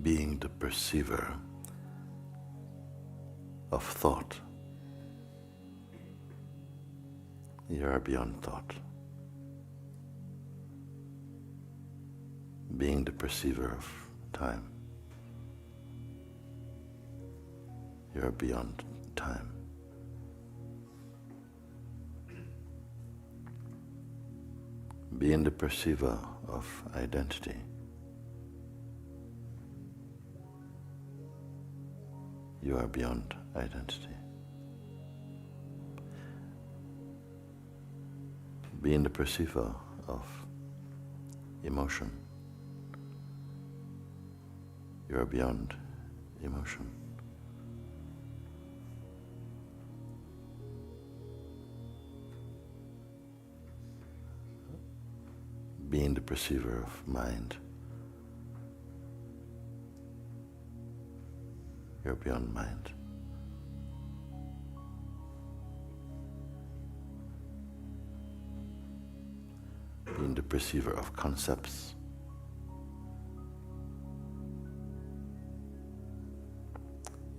being the perceiver of thought. You are beyond thought. Being the perceiver of time. You are beyond time. Being the perceiver of identity. You are beyond identity. Being the perceiver of emotion. You are beyond emotion. Being the perceiver of mind. You're beyond mind. Being the perceiver of concepts.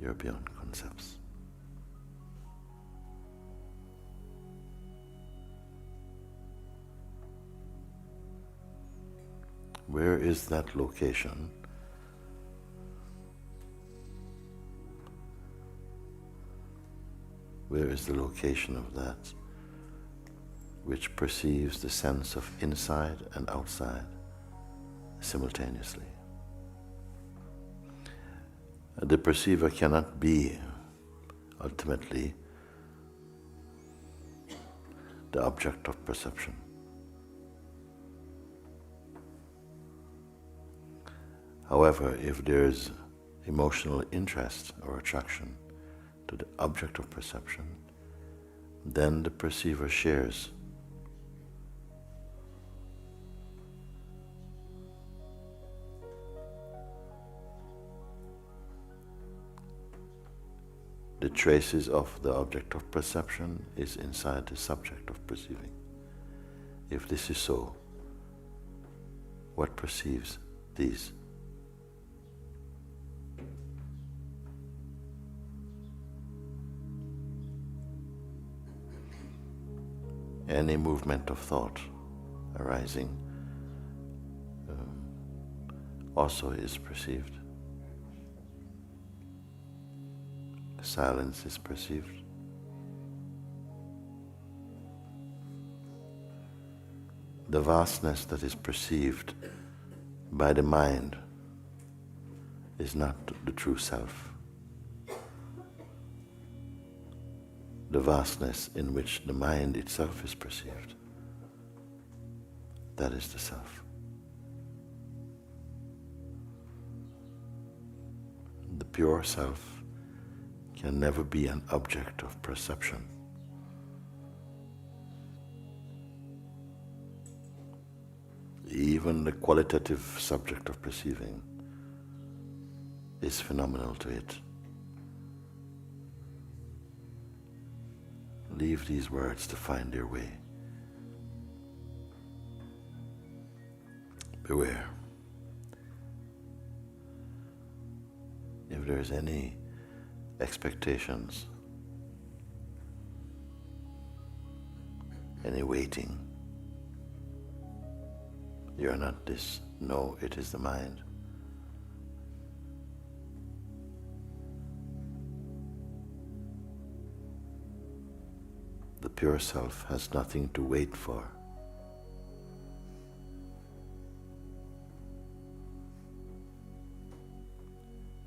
You're beyond concepts. Where is that location? Where is the location of that which perceives the sense of inside and outside simultaneously? The perceiver cannot be ultimately the object of perception. However, if there is emotional interest or attraction to the object of perception, then the perceiver shares the traces of the object of perception is inside the subject of perceiving. If this is so, what perceives these? Any movement of thought arising also is perceived. Silence is perceived. The vastness that is perceived by the mind is not the true self. The vastness in which the mind itself is perceived, that is the self. The pure self can never be an object of perception. Even the qualitative subject of perceiving is phenomenal to it. Leave these words to find their way. Beware. If there is any expectations, any waiting, you are not this. No, it is the mind. The pure self has nothing to wait for.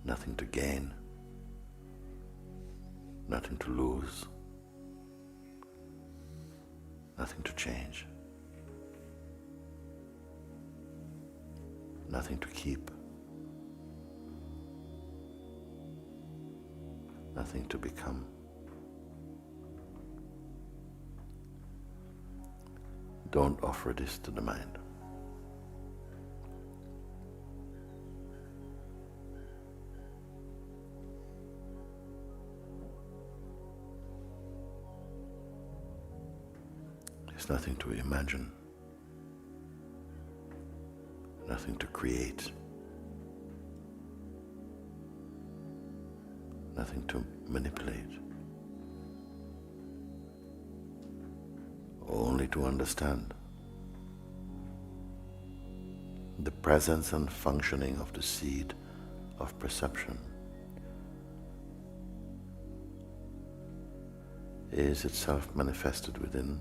Nothing to gain. Nothing to lose. Nothing to change. Nothing to keep. Nothing to become. Don't offer this to the mind. There's nothing to imagine, nothing to create, nothing to manipulate, only to understand the presence and functioning of the seed of perception is itself manifested within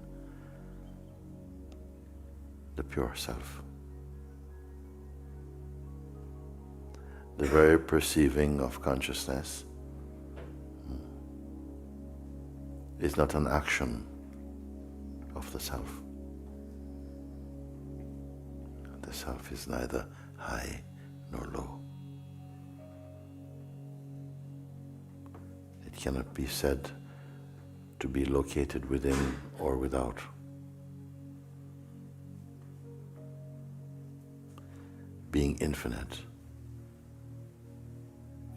the pure self. The very perceiving of consciousness is not an action of the self. The self is neither high nor low. It cannot be said to be located within or without. Being infinite,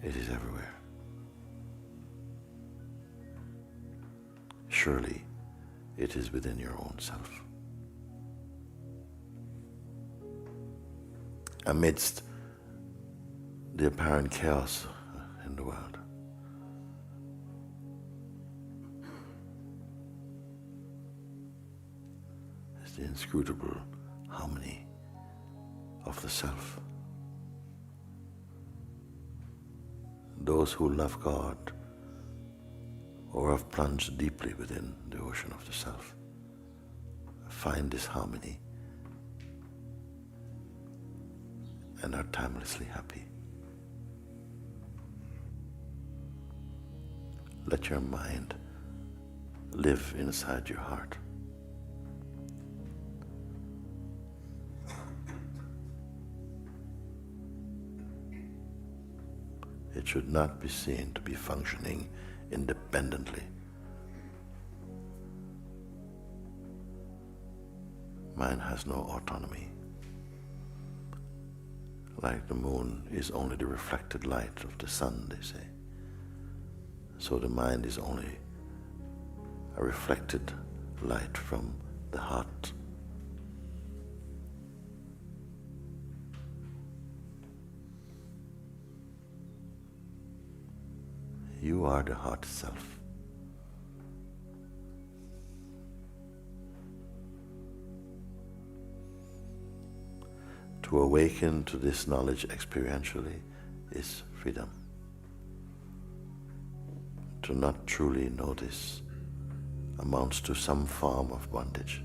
it is everywhere. Surely it is within your own self. Amidst the apparent chaos in the world, is the inscrutable harmony of the self. Those who love God or have plunged deeply within the ocean of the self find this harmony and are timelessly happy. Let your mind live inside your heart. It should not be seen to be functioning independently. Mind has no autonomy. Like the moon is only the reflected light of the sun, they say. So the mind is only a reflected light from the heart. You are the heart self. To awaken to this knowledge experientially is freedom. To not truly know this amounts to some form of bondage.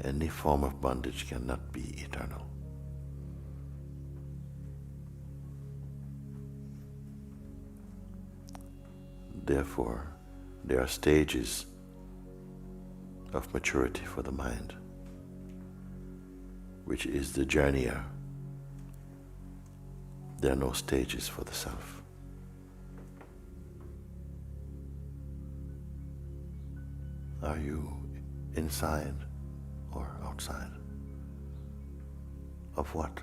Any form of bondage cannot be eternal. Therefore, there are stages of maturity for the mind, which is the journeyer. There are no stages for the self. Are you inside or outside? Of what?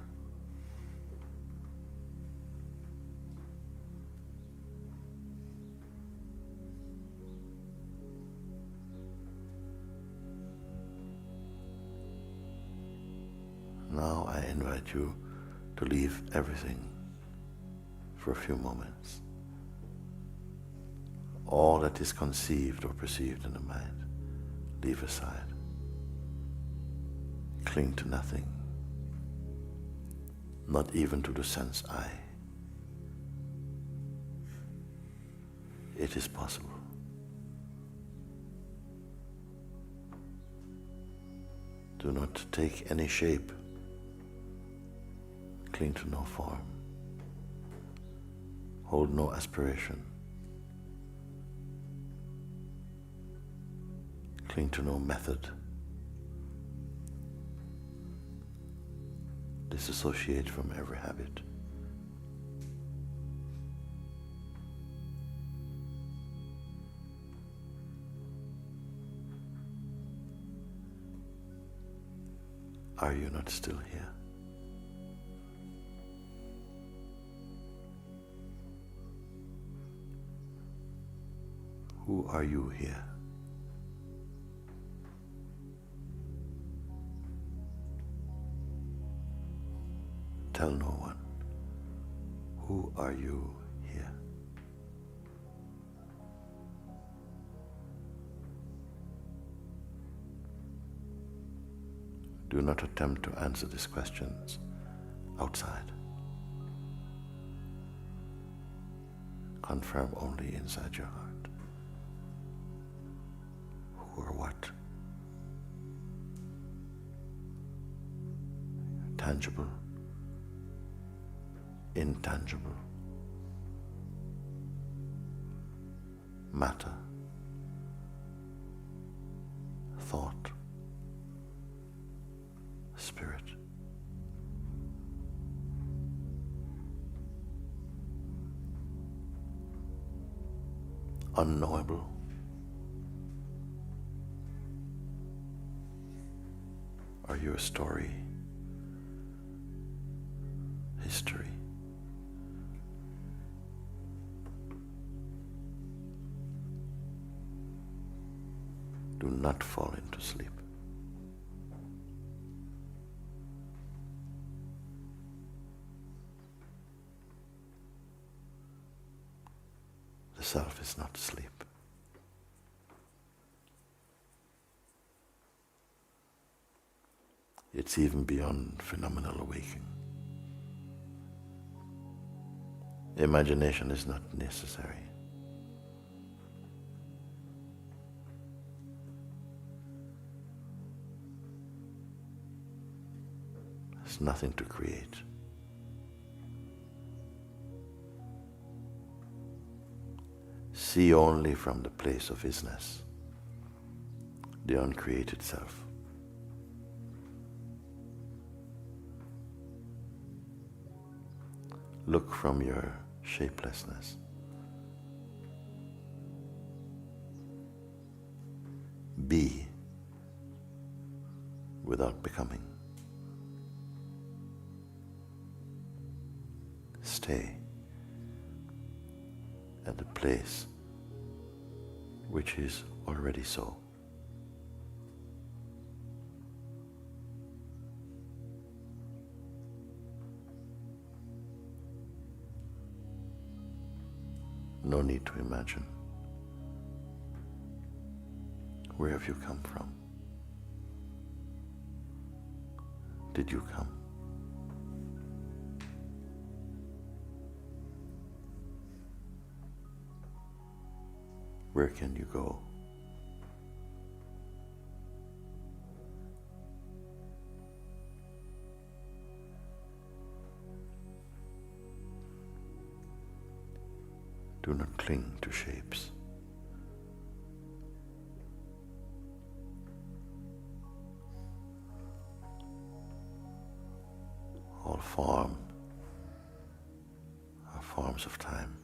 Now I invite you to leave everything for a few moments. All that is conceived or perceived in the mind, leave aside. Cling to nothing, not even to the sense I. It is possible. Do not take any shape. Cling to no form. Hold no aspiration. Cling to no method. Disassociate from every habit. Are you not still here? Who are you here? Tell no one. Who are you here? Do not attempt to answer these questions outside. Confirm only inside your heart. Who or what? Tangible, intangible, matter, thought, spirit. Unknowable. Are you a story? History? Do not fall into sleep. The self is not asleep. It's even beyond phenomenal awakening. Imagination is not necessary. There's nothing to create. See only from the place of isness, the uncreated self. Look from your shapelessness. Be without becoming. Stay at the place which is already so. No need to imagine. Where have you come from? Did you come? Where can you go? Do not cling to shapes. All form are forms of time.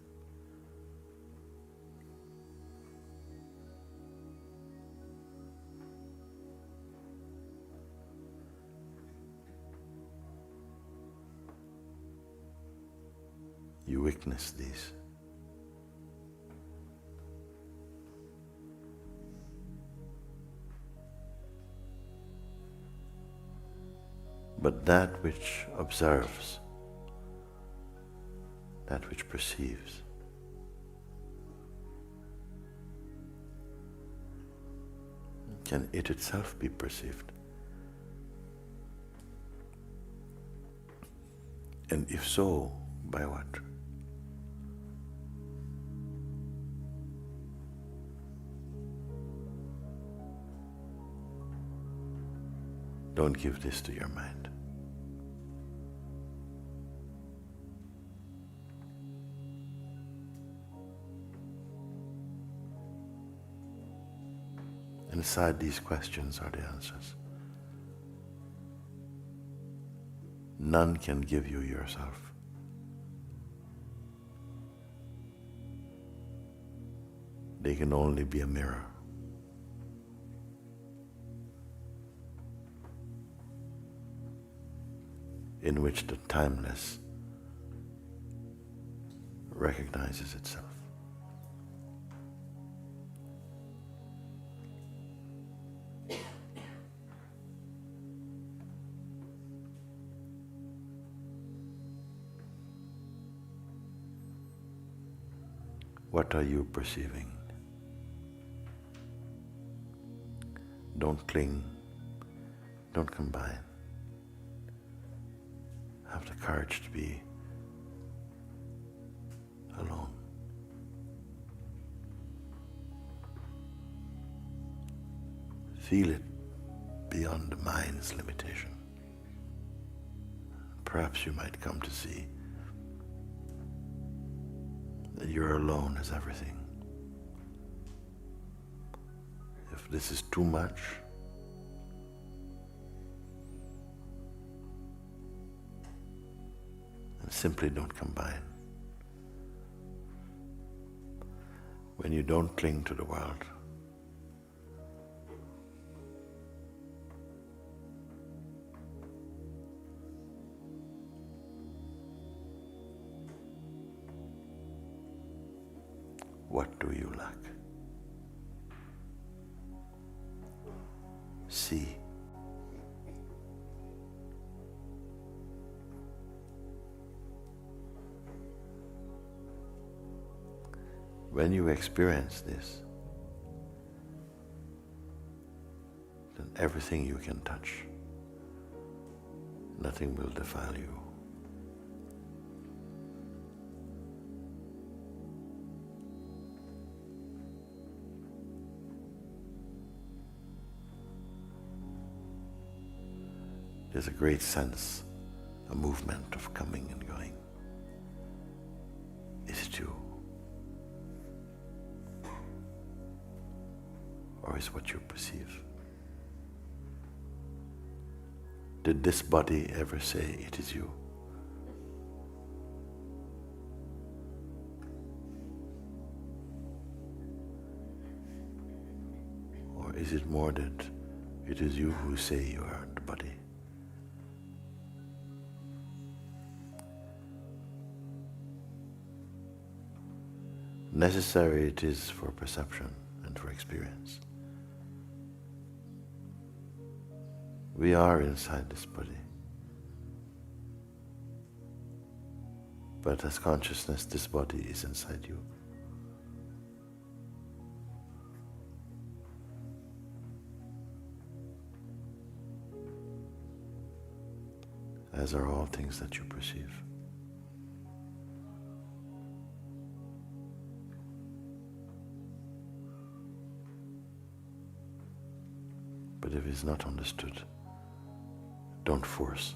You witness these. But that which observes, that which perceives, can it itself be perceived? And if so, by what? Don't give this to your mind. Inside these questions are the answers. None can give you yourself. They can only be a mirror. In which the timeless recognizes itself. What are you perceiving? Don't cling, don't combine. Have the courage to be alone. Feel it beyond the mind's limitation. Perhaps you might come to see that you're alone as everything. If this is too much, then simply don't combine. When you don't cling to the world, what do you lack? See. When you experience this, then everything you can touch, nothing will defile you. There's a great sense, a movement of coming and going. Is it you? Or is what you perceive? Did this body ever say it is you? Or is it more that it is you who say you are the body? Necessary it is for perception and for experience. We are inside this body. But as consciousness, this body is inside you. As are all things that you perceive. But if it's not understood, don't force.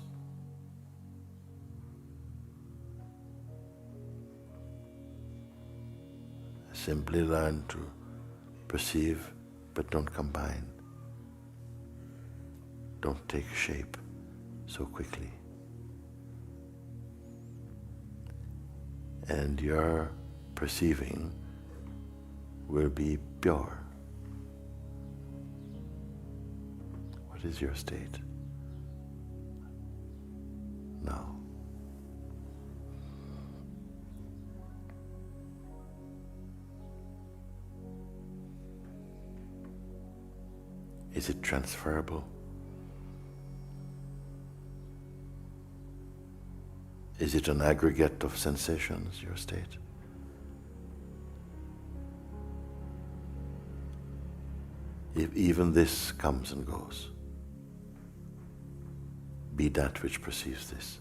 Simply learn to perceive, but don't combine. Don't take shape so quickly. And your perceiving will be pure. What is your state now? Is it transferable? Is it an aggregate of sensations, your state? If even this comes and goes, be that which perceives this.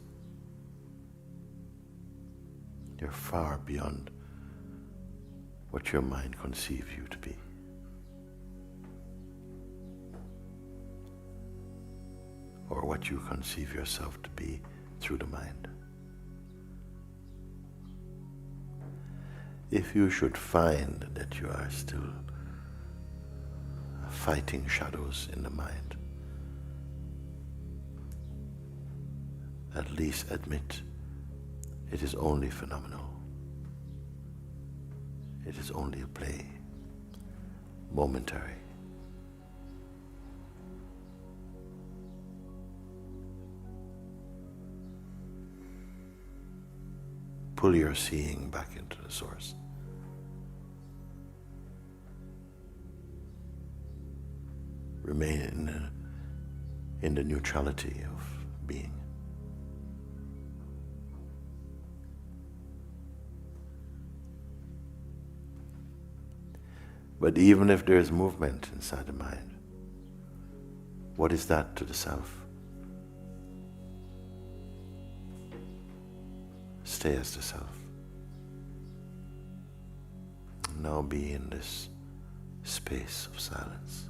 You're far beyond what your mind conceives you to be. Or what you conceive yourself to be through the mind. If you should find that you are still fighting shadows in the mind, at least admit it is only phenomenal. It is only a play, momentary. Pull your seeing back into the source. Remain in the neutrality of being. But even if there is movement inside the mind, what is that to the self? Stay as the self. Now be in this space of silence.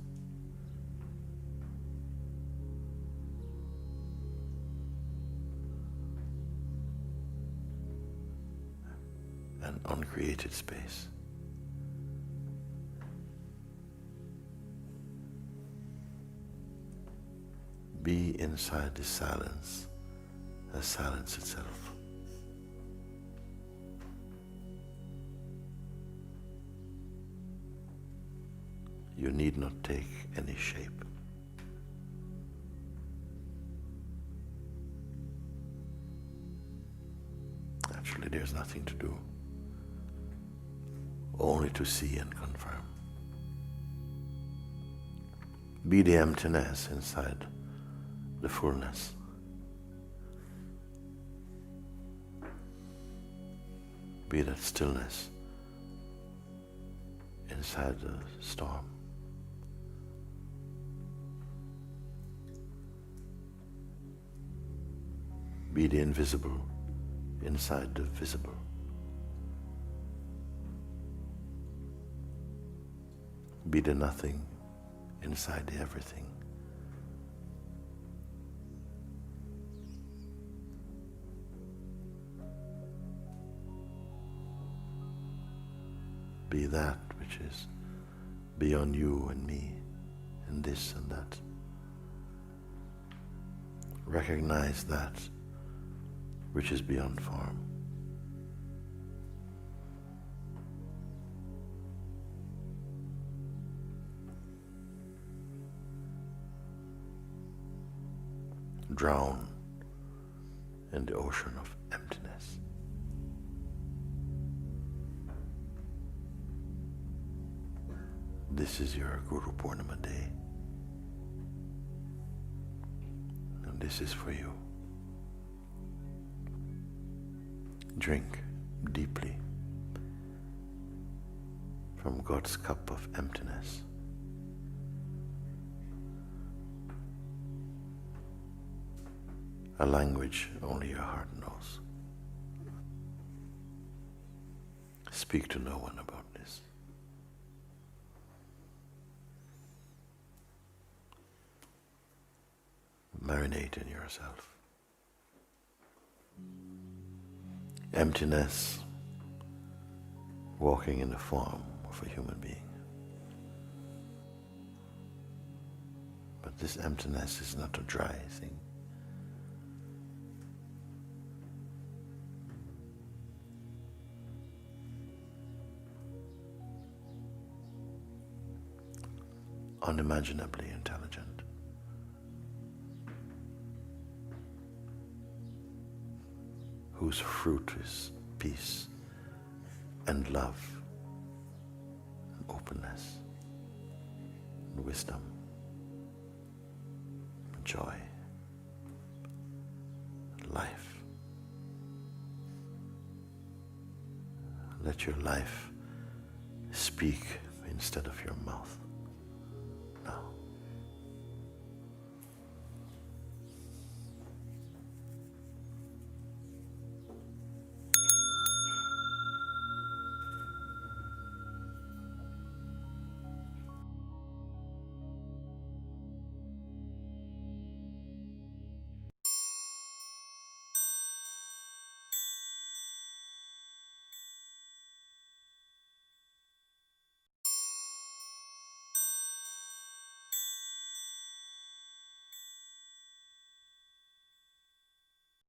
An uncreated space. Be inside the silence as silence itself. You need not take any shape. Actually, there's nothing to do, only to see and confirm. Be the emptiness inside the fullness. Be that stillness inside the storm. Be the invisible inside the visible. Be the nothing inside the everything. Be that which is beyond you and me and this and that. Recognize that which is beyond form. Drown in the ocean of emptiness. This is your Guru Purnima day. And this is for you. Drink deeply from God's cup of emptiness. A language only your heart knows. Speak to no one about this. Marinate in yourself. Emptiness, walking in the form of a human being. But this emptiness is not a dry thing. Unimaginably intelligent. Whose fruit is peace and love and openness and wisdom and joy and life. Let your life speak instead of your mouth now.